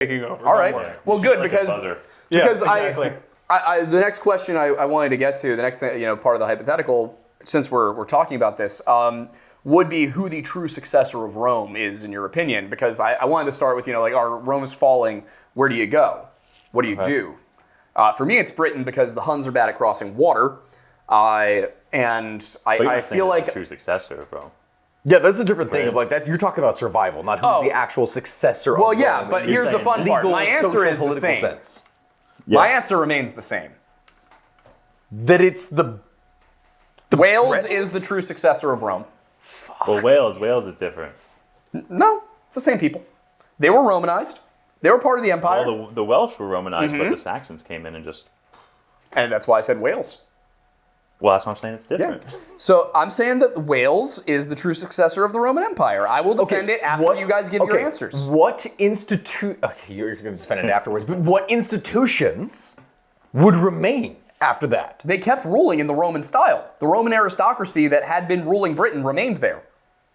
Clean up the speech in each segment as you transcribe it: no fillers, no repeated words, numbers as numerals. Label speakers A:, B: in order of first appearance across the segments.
A: taking over.
B: All right.
C: Yeah.
B: Well, good, because
A: exactly.
B: the next question I wanted to get to, the next part of the hypothetical, since we're talking about this, would be who the true successor of Rome is, in your opinion. Because I wanted to start with, are Rome is falling, where do you go? What do you do? For me, it's Britain, because the Huns are bad at crossing water. I feel like
C: the true successor of Rome.
D: Yeah, that's a different thing of like that. You're talking about survival, not who's the actual successor of Rome.
B: Well, yeah, but here's the fun part. My answer is the same.
D: Sense.
B: My answer remains the same.
D: That it's the
B: Wales is the true successor of Rome.
C: Well, Wales is different.
B: No, it's the same people. They were Romanized. They were part of the empire.
C: Well, the Welsh were Romanized, but the Saxons came in and just...
B: And that's why I said Wales.
C: Well, that's what I'm saying. It's different.
B: Yeah. So I'm saying that Wales is the true successor of the Roman Empire. I will defend it after you guys give your answers.
D: What Okay, you're going to defend it afterwards. But what institutions would remain after that?
B: They kept ruling in the Roman style. The Roman aristocracy that had been ruling Britain remained there.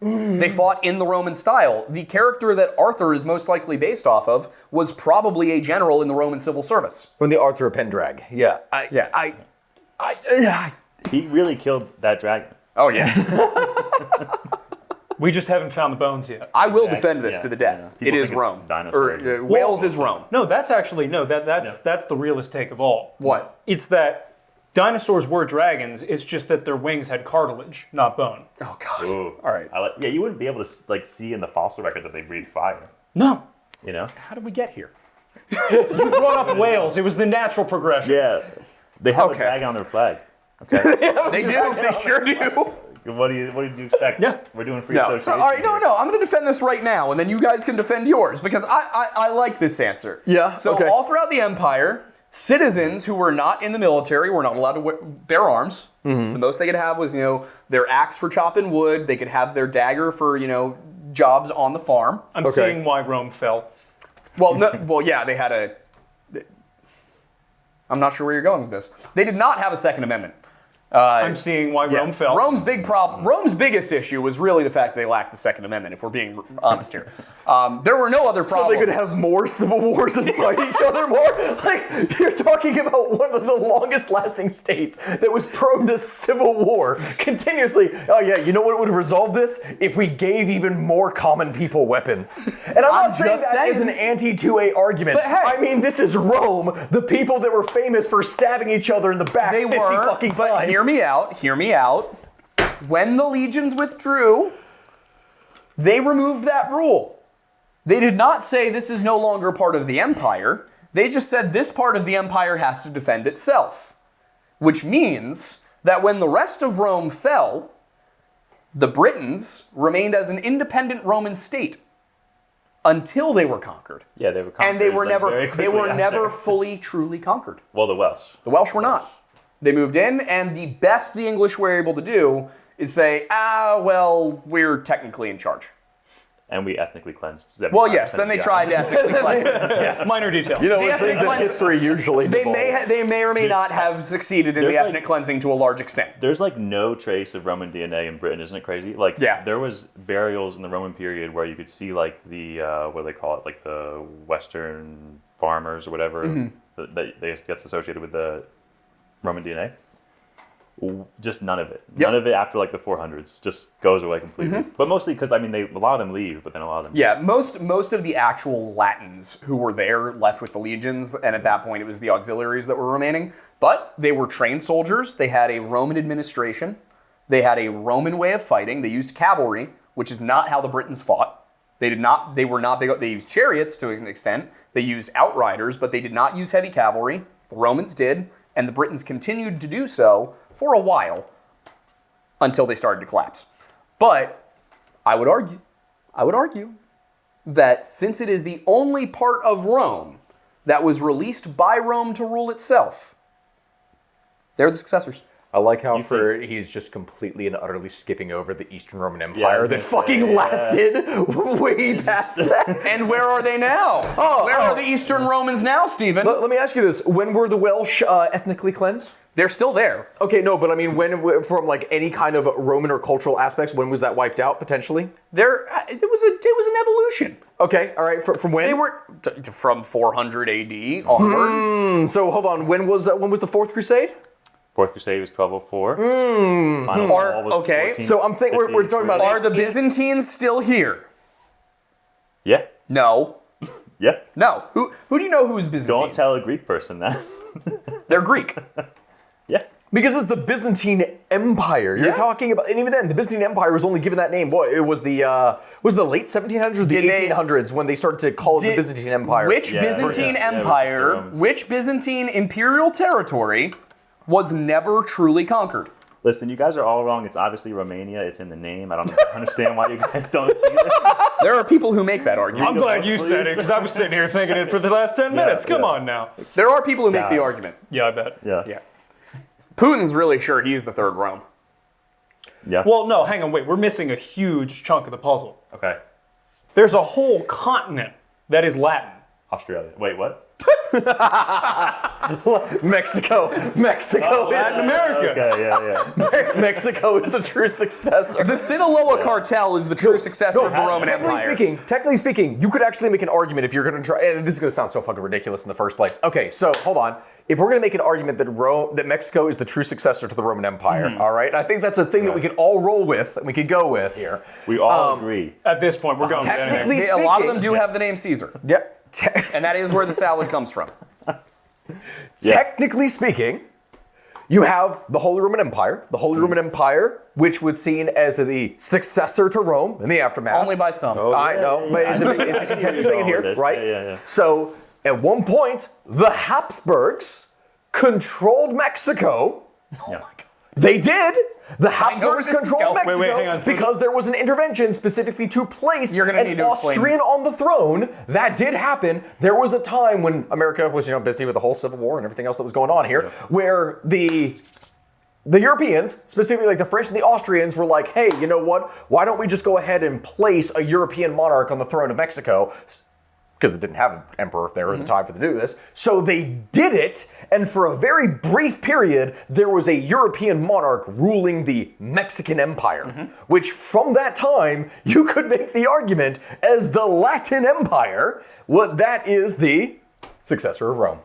B: They fought in the Roman style. The character that Arthur is most likely based off of was probably a general in the Roman civil service.
D: From the Arthur Pendrag. Yeah.
C: He really killed that dragon.
B: Oh, yeah.
A: We just haven't found the bones yet.
B: I will defend this to the death.
C: Yeah.
B: It is
C: People
B: Rome.
C: think it's dinosaur.
B: Wales is Rome.
A: No, that's actually, that's the realest take of all.
B: What?
A: It's that dinosaurs were dragons, it's just that their wings had cartilage, not bone.
B: Oh, God.
C: Ooh.
B: All right.
C: You wouldn't be able to see in the fossil record that they breathe fire.
A: No.
C: You know?
B: How did we get here?
A: You brought up Wales. It was the natural progression.
C: Yeah. They have a dragon on their flag. Okay.
B: They do. They sure do.
C: What do you expect?
A: Yeah.
C: We're doing free
B: No.
C: association.
B: So, all right,
C: here.
B: no. I'm going to defend this right now, and then you guys can defend yours, because I like this answer.
D: Yeah,
B: So
D: okay.
B: all throughout the empire, citizens who were not in the military were not allowed to bear arms. Mm-hmm. The most they could have was, their axe for chopping wood. They could have their dagger for, jobs on the farm.
A: I'm seeing why Rome fell.
B: Well, yeah, they had a... I'm not sure where you're going with this. They did not have a Second Amendment.
A: I'm seeing why Rome fell.
B: Rome's biggest issue was really the fact they lacked the Second Amendment, if we're being honest here. There were no other problems.
D: So they could have more civil wars and fight each other more? Like, you're talking about one of the longest lasting states that was prone to civil war continuously. Oh yeah, you know what would have resolved this? If we gave even more common people weapons. And I'm not saying that as an anti-2A argument.
B: But hey,
D: I mean, this is Rome, the people that were famous for stabbing each other in the back 50 fucking times.
B: But hear me out. When the legions withdrew, they removed that rule. They did not say this is no longer part of the empire. They just said this part of the empire has to defend itself. Which means that when the rest of Rome fell, the Britons remained as an independent Roman state until they were conquered.
C: Yeah, they were conquered.
B: And they were never
C: after.
B: fully, truly conquered.
C: Well, the Welsh.
B: The Welsh were not. They moved in, and the best the English were able to do is say, we're technically in charge.
C: And we ethnically cleansed.
B: Well, yes, then they tried to ethnically cleanse it.
A: Yes, minor detail.
D: You know, it's things that history usually
B: They may or may not have succeeded in the ethnic cleansing to a large extent.
C: There's no trace of Roman DNA in Britain, isn't it crazy? There was burials in the Roman period where you could see the what do they call it, the Western farmers or whatever that gets associated with the Roman DNA. Just none of it.
B: Yep.
C: None of it after the 400s just goes away completely. But mostly because a lot of them leave, but then a lot of them.
B: Yeah, most of the actual Latins who were there left with the legions, and at that point it was the auxiliaries that were remaining. But they were trained soldiers. They had a Roman administration. They had a Roman way of fighting. They used cavalry, which is not how the Britons fought. They were not big. They used chariots to an extent. They used outriders, but they did not use heavy cavalry. The Romans did. And the Britons continued to do so for a while until they started to collapse. But I would argue that since it is the only part of Rome that was released by Rome to rule itself, they're the successors.
D: I like how he's just completely and utterly skipping over the Eastern Roman Empire that fucking lasted way past that.
B: And where are they now? Where are the Eastern Romans now, Stephen.
D: Let me ask you this. When were the Welsh ethnically cleansed?
B: They're still there.
D: Okay, no, but I mean, when from like any kind of Roman or cultural aspects, when was that wiped out potentially?
B: It was an evolution.
D: Okay, all right. From when?
B: They were from 400 AD onward.
D: So hold on. When was the Fourth Crusade?
C: Fourth Crusade was 1204. Final Wall was
B: okay.
C: 1453.
D: So I'm thinking we're talking about.
B: Are the Byzantines still here?
C: Yeah.
B: No.
C: Yeah.
B: No. Who do you know who's Byzantine?
C: Don't tell a Greek person that.
B: They're Greek.
C: Yeah.
D: Because it's the Byzantine Empire. You're
B: Yeah.
D: talking about, and even then, the Byzantine Empire was only given that name. What it was the late 1700s, the 1800s when they started to call it the Byzantine Empire.
B: Which Byzantine Empire, which Byzantine imperial territory was never truly conquered?
C: Listen, you guys are all wrong. It's obviously Romania. It's in the name. I don't understand why you guys don't see this.
B: There are people who make that argument.
A: I'm glad you said it because I was sitting here thinking it for the last 10 minutes. Come
C: yeah.
A: on now.
B: There are people who make the argument.
A: Yeah, I bet.
C: Yeah.
B: Putin's really sure he's the third Rome.
C: Yeah.
A: Well, no, hang on, wait. We're missing a huge chunk of the puzzle.
C: Okay.
A: There's a whole continent that is Latin.
C: Australia. Wait, what?
D: Mexico.
A: Latin America.
C: Okay, yeah.
D: Mexico is the true successor.
B: The Sinaloa cartel is the true successor of the Roman Empire.
D: Technically speaking, you could actually make an argument if you're going to try. And this is going to sound so fucking ridiculous in the first place. Okay, so hold on. If we're going to make an argument that Mexico is the true successor to the Roman Empire, all right, I think that's a thing that we could all roll with and we could go with here.
C: We all agree.
A: At this point, we're going with
D: Technically
A: anything.
B: A lot of them do have the name Caesar,
D: Yeah.
B: and that is where the salad comes from.
D: Technically speaking, you have the Holy Roman Empire. The Holy Roman Empire, which was seen as the successor to Rome in the aftermath.
B: Only by some.
D: I know, but it's a contentious thing in here, right?
C: Yeah.
D: So, at one point, the Habsburgs controlled Mexico.
C: Oh my God.
D: They did. The Habsburgs
B: where this is
D: controlled
B: going.
D: Mexico
A: Wait, hang on.
D: because there was an intervention specifically to place
B: You're gonna need
D: an
B: to explain.
D: Austrian on the throne. That did happen. There was a time when America was, busy with the whole Civil War and everything else that was going on here, where the Europeans, specifically like the French and the Austrians, were like, hey, you know what? Why don't we just go ahead and place a European monarch on the throne of Mexico? Because they didn't have an emperor there at the time for to do this. So they did it, and for a very brief period, there was a European monarch ruling the Mexican Empire, which from that time, you could make the argument as the Latin Empire, what that is the successor of Rome.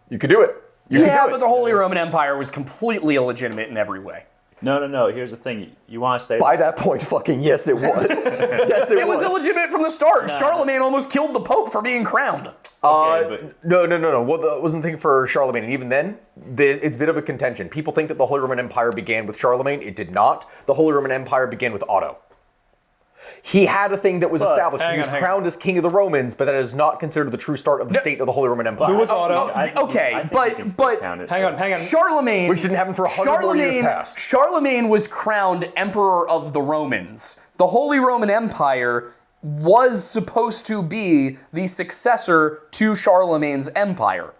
D: You could do it. You could do it.
B: But the Holy Roman Empire was completely illegitimate in every way.
C: No. Here's the thing. You want to say
D: By that point, fucking yes, it was. Yes, it
B: It was illegitimate from the start. Charlemagne almost killed the Pope for being crowned.
C: okay, but
D: No. Well, wasn't the thing for Charlemagne, and even then, it's a bit of a contention. People think that the Holy Roman Empire began with Charlemagne. It did not. The Holy Roman Empire began with Otto. He had a thing that was established. He was crowned as king of the Romans, but that is not considered the true start of the state of the Holy Roman Empire.
A: Who was Otto?
B: But
A: Hang on.
B: Charlemagne,
D: Which didn't happen for 100 more years past.
B: Charlemagne was crowned emperor of the Romans. The Holy Roman Empire was supposed to be the successor to Charlemagne's empire.